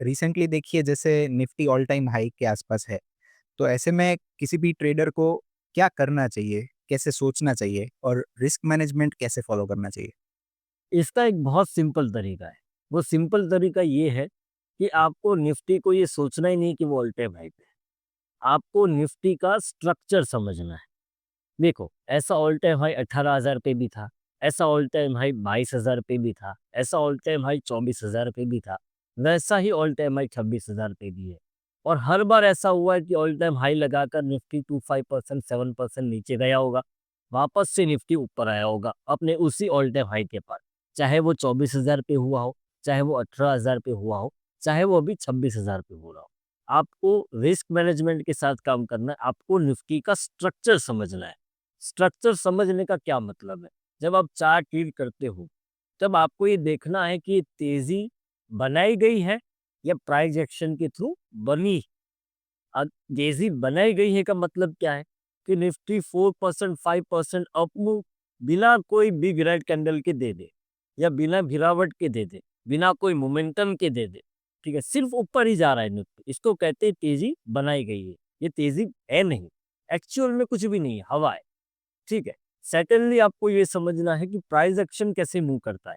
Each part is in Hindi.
रिसेंटली देखिए जैसे निफ्टी ऑल टाइम हाई के आसपास है, तो ऐसे में किसी भी ट्रेडर को क्या करना चाहिए? कैसे सोचना चाहिए और रिस्क मैनेजमेंट कैसे फॉलो करना चाहिए? इसका एक बहुत सिंपल तरीका है। वो सिंपल तरीका ये है कि आपको निफ्टी को ये सोचना ही नहीं कि वो ऑल टाइम हाई पे है। आपको निफ्टी का स्ट्रक्चर समझना है। देखो, ऐसा ऑल टाइम हाई 18,000 पे भी था, ऐसा ऑल टाइम हाई 22,000 पे भी था, ऐसा ऑल टाइम हाई 24,000 पे भी था, वैसा ही ऑल टाइम हाई 26,000 पे भी है। और हर बार ऐसा हुआ है कि ऑल टाइम हाई लगाकर निफ्टी 25% 7% नीचे गया होगा, वापस से निफ्टी ऊपर आया होगा अपने उसी ऑल टाइम हाई के पास। चाहे वो 24,000 पे हुआ हो, चाहे वो 18,000 पे हुआ हो, चाहे वो अभी 26,000 पे हो रहा हो। आपको रिस्क मैनेजमेंट के साथ काम करना है, आपको निफ्टी का स्ट्रक्चर समझना है। स्ट्रक्चर समझने का क्या मतलब है? जब आप चार्ट रीड करते हो, तब आपको ये देखना है कि तेज़ी बनाई गई है या प्राइस एक्शन के थ्रू बनी। तेज़ी बनाई गई है का मतलब क्या है? कि निफ्टी 4% 5% अप मूव बिना कोई बिग रेड कैंडल के दे दे या बिना गिरावट के दे दे, बिना कोई मोमेंटम के दे दे। ठीक है? सिर्फ ऊपर ही जा रहा है निफ्टी, इसको कहते हैं तेज़ी बनाई गई है। ये तेज़ी है नहीं, एक्चुअल में कुछ भी नहीं है, हवा है। ठीक है? सेकंडली आपको ये समझना है कि प्राइस एक्शन कैसे मूव करता है।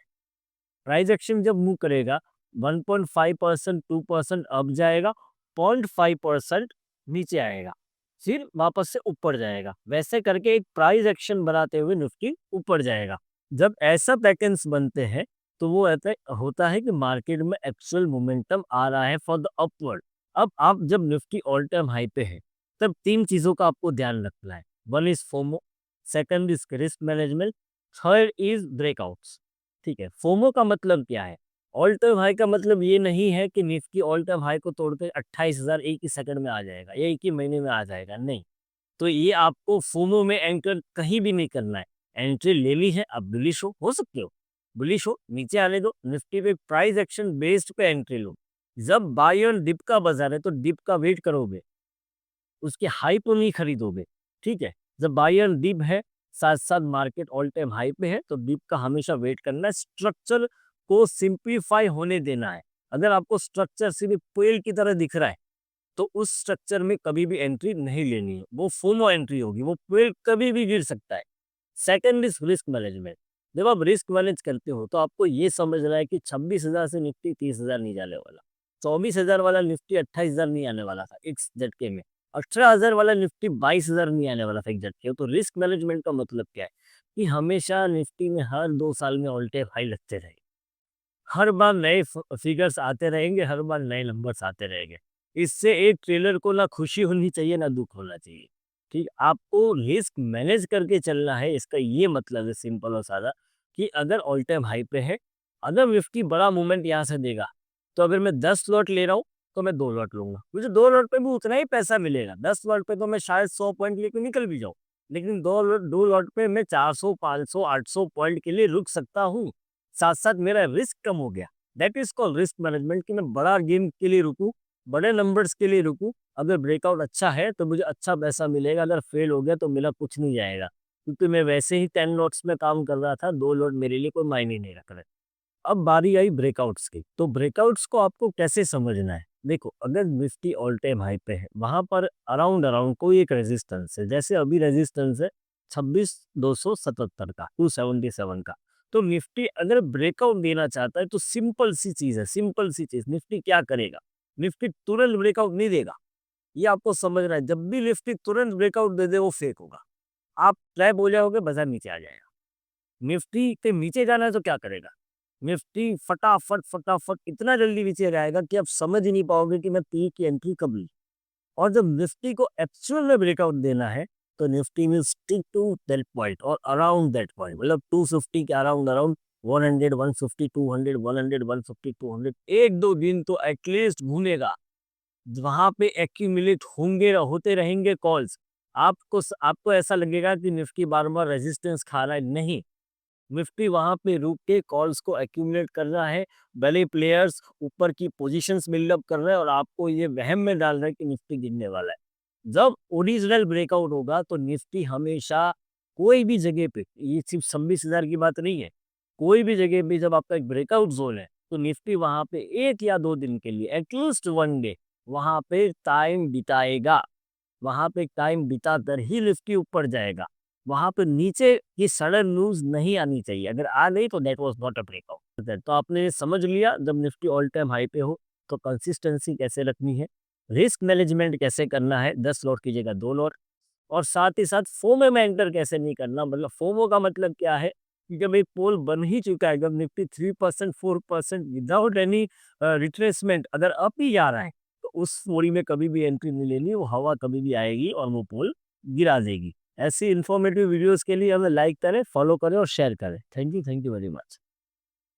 प्राइस एक्शन जब मूव करेगा 1.5% 2% अप जाएगा, 0.5% नीचे आएगा, फिर वापस से ऊपर जाएगा। वैसे करके एक प्राइस एक्शन बनाते हुए निफ्टी ऊपर जाएगा। जब ऐसा पैटर्न्स बनते हैं, तो वो ऐसा होता है कि मार्केट में एक्चुअल मोमेंटम आ रहा है फॉर द अपवर्ड। अब आप जब निफ्टी ऑल टाइम हाई पे है, तब 3 चीज़ों का आपको ध्यान रखना है। One is FOMO, second is risk management, third is breakouts. ठीक है, फोमो का मतलब क्या है? ऑल टाइम हाई का मतलब ये नहीं है कि निफ्टी ऑल टाइम हाई को तोड़कर 28,000 एक ही सेकंड में आ जाएगा या एक ही महीने में आ जाएगा, नहीं। तो ये आपको फोमो में एंटर कहीं भी नहीं करना है। एंट्री ले ली है, अब बुलिश हो सकते हो। बुलिश हो, नीचे आने दो, निफ्टी पे प्राइस एक्शन बेस्ड पे एंट्री लो। जब बाय ऑन डिप का बाज़ार है, तो डिप का वेट करोगे। उसकी हाई तो नहीं खरीदोगे, ठीक है? जब बाय एंड डिप है, साथ-साथ मार्केट ऑल टाइम हाई पे है, तो डिप का हमेशा वेट करना है, स्ट्रक्चर को सिम्प्लीफाई होने देना है। अगर आपको स्ट्रक्चर सिर्फ पेड़ की तरह दिख रहा है, तो उस स्ट्रक्चर में कभी भी एंट्री नहीं लेनी है, वो फोमो एंट्री होगी, वो पेड़ कभी भी गिर सकता है। Second is risk management. जब आप रिस्क मैनेज करते हो, तो आपको ये समझना है कि 26,000 से निफ्टी 30,000 नहीं जाने वाला। 24,000 वाला निफ्टी 28,000 नहीं आने वाला था एक झटके में। 18,000 वाला निफ्टी 22,000 नहीं आने वाला था एक झटके में। तो रिस्क मैनेजमेंट का मतलब क्या है? कि हमेशा निफ्टी में हर 2 साल में ऑल टाइम हाई लगते रहेंगे। हर बार नए फिगर्स आते रहेंगे, हर बार नए नंबर्स आते रहेंगे। इससे एक ट्रेडर को ना खुशी होनी चाहिए, ना दुःख होना चाहिए। ठीक, आपको रिस्क मैनेज करके चलना है, इसका ये मतलब है सिंपल और सादा कि अगर ऑल टाइम हाई पे है, अगर निफ्टी बड़ा मूवमेंट यहाँ से देगा, तो अगर मैं 10 लॉट ले रहा हूँ, तो मैं 2 लॉट लूँगा। मुझे 2 लॉट पे भी उतना ही पैसा मिलेगा। 10 लॉट पे तो मैं शायद 100 पॉइंट लेके निकल भी जाऊँ, लेकिन 2 लॉट पे मैं 400, 500, 800 पॉइंट के लिए रुक सकता हूँ। साथ-साथ मेरा रिस्क कम हो गया। That is called risk management कि मैं बड़ा गेम के लिए रुकूँ, बड़े नंबर्स के लिए रुकूँ। अगर ब्रेकआउट अच्छा है, तो मुझे अच्छा पैसा मिलेगा, अगर फेल हो गया तो मेरा कुछ नहीं जाएगा। क्योंकि मैं वैसे ही 10 लॉट्स में काम कर रहा था, 2 लॉट मेरे लिए कोई मायने नहीं रख रहे। अब बारी आई ब्रेकआउट्स की, तो ब्रेकआउट्स को आपको कैसे समझना है? देखो, अगर निफ्टी ऑल टाइम हाई पे है, वहाँ पर अराउंड अराउंड कोई एक रेजिस्टेंस है, जैसे अभी रेजिस्टेंस है 26,277 का, 277 का। तो निफ्टी अगर ब्रेकआउट देना चाहता है, तो सिंपल सी चीज़ है, सिंपल सी चीज़, निफ्टी क्या करेगा? निफ्टी तुरंत ब्रेकआउट नहीं देगा, ये आपको समझना है। जब भी निफ्टी तुरंत ब्रेकआउट दे दे, वो फेक होगा। आप ट्रैप हो जाओगे, बाज़ार नीचे आ जाएगा। निफ्टी के नीचे जाना है तो क्या करेगा? निफ्टी फटाफट, फटाफट इतना जल्दी नीचे जाएगा कि आप समझ ही नहीं पाओगे कि मैं पी की एंट्री कब ली। और जब निफ्टी को एक्चुअल में ब्रेकआउट देना है, तो Nifty will stick to that point और अराउंड दैट पॉइंट, मतलब 250 के अराउंड अराउंड 100, 150, 200, 100, 150, 200 1-2 दिन तो एटलीस्ट घूमेगा। वहाँ पे एक्यूमुलेट होंगे होते रहेंगे कॉल्स। आपको ऐसा लगेगा कि निफ्टी बार-बार रेजिस्टेंस खा रहा है, नहीं। निफ्टी वहाँ पे रुक के कॉल्स को एक्यूमुलेट कर रहा है, भले प्लेयर्स ऊपर की पोजीशंस बिल्डअप कर रहे हैं और आपको ये वहम में डाल रहा है कि निफ्टी गिरने वाला है। जब ओरिजिनल ब्रेकआउट होगा, तो निफ्टी हमेशा कोई भी जगह पे, ये सिर्फ 26,000 की बात नहीं है, कोई भी जगह पे जब आपका एक ब्रेकआउट ज़ोन है, तो निफ्टी वहाँ पे 1 या 2 दिन के लिए एटलीस्ट 1 डे वहाँ पे टाइम बिताएगा। वहाँ पे टाइम बिताकर ही निफ्टी ऊपर जाएगा। वहाँ पे नीचे की सडन न्यूज़ नहीं आनी चाहिए। अगर आ गई तो that was not a breakout. तो आपने समझ लिया जब निफ्टी ऑल टाइम हाई पे हो तो कंसिस्टेंसी कैसे रखनी है, रिस्क मैनेजमेंट कैसे करना है, 10 लॉट की जगह 2 लॉट, और साथ ही साथ फोमो में एंटर कैसे नहीं करना। मतलब फोमो का मतलब क्या है कि जब एक पोल बन ही चुका है, जब निफ्टी 3% 4% विदाउट एनी रिट्रेसमेंट अगर अप ही जा रहा है, तो उस बोरी में कभी भी एंट्री नहीं लेनी। वो हवा कभी भी आएगी और वो पोल गिरा देगी। ऐसी इन्फॉर्मेटिव वीडियोस के लिए हमें लाइक करें, फॉलो करें और शेयर करें। Thank you very much.